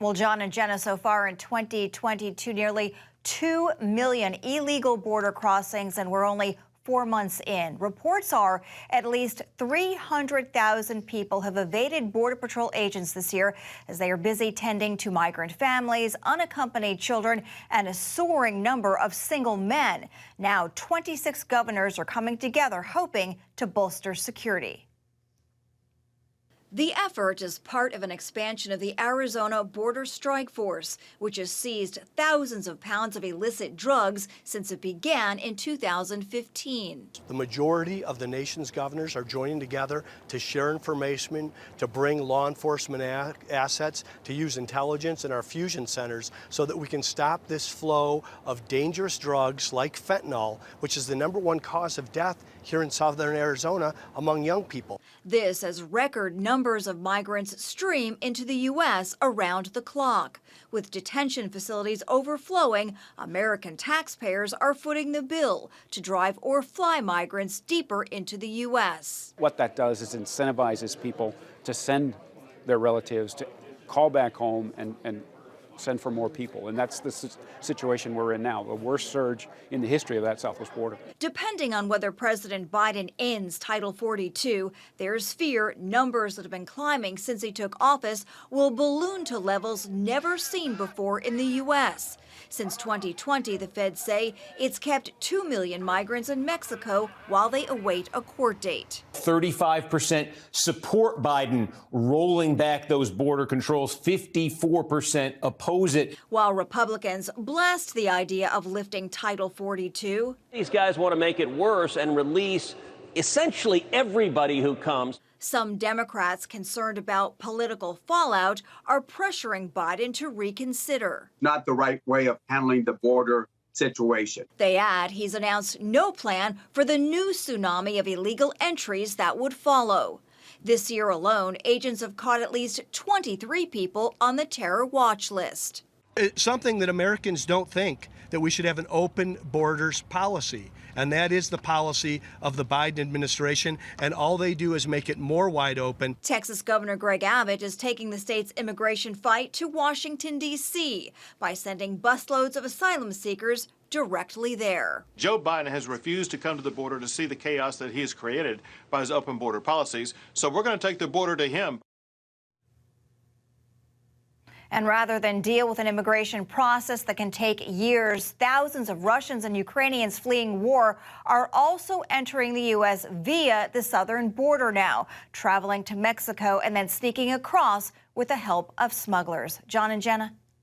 Well, John and Jenna, so far in 2022, nearly 2 million illegal border crossings, and we're only 4 months in. Reports are at least 300,000 people have evaded Border Patrol agents this year as they are busy tending to migrant families, unaccompanied children, and a soaring number of single men. Now, 26 governors are coming together hoping to bolster security. The effort is part of an expansion of the Arizona Border Strike Force, which has seized thousands of pounds of illicit drugs since it began in 2015. The majority of the nation's governors are joining together to share information, to bring law enforcement assets, to use intelligence in our fusion centers so that we can stop this flow of dangerous drugs like fentanyl, which is the #1 cause of death here in southern Arizona among young people. This as record numbers of migrants stream into the U.S. around the clock. With detention facilities overflowing, American taxpayers are footing the bill to drive or fly migrants deeper into the U.S. What that does is incentivizes people to send their relatives, to call back home and send for more people. And that's the situation we're in now, the worst surge in the history of that southwest border. Depending on whether President Biden ends Title 42, there's fear numbers that have been climbing since he took office will balloon to levels never seen before in the U.S. Since 2020, the feds say it's kept 2 million migrants in Mexico while they await a court date. 35% support Biden rolling back those border controls, 54% oppose it. While Republicans blast the idea of lifting Title 42. These guys want to make it worse and release essentially everybody who comes. Some Democrats concerned about political fallout are pressuring Biden to reconsider. Not the right way of handling the border situation. They add he's announced no plan for the new tsunami of illegal entries that would follow. This year alone, agents have caught at least 23 people on the terror watch list. It's something that Americans don't think, that we should have an open borders policy. And that is the policy of the Biden administration, and all they do is make it more wide open. Texas Governor Greg Abbott is taking the state's immigration fight to Washington, D.C. by sending busloads of asylum seekers directly there. Joe Biden has refused to come to the border to see the chaos that he has created by his open border policies, so we're going to take the border to him. And rather than deal with an immigration process that can take years, thousands of Russians and Ukrainians fleeing war are also entering the U.S. via the southern border now, traveling to Mexico and then sneaking across with the help of smugglers. John and Jenna.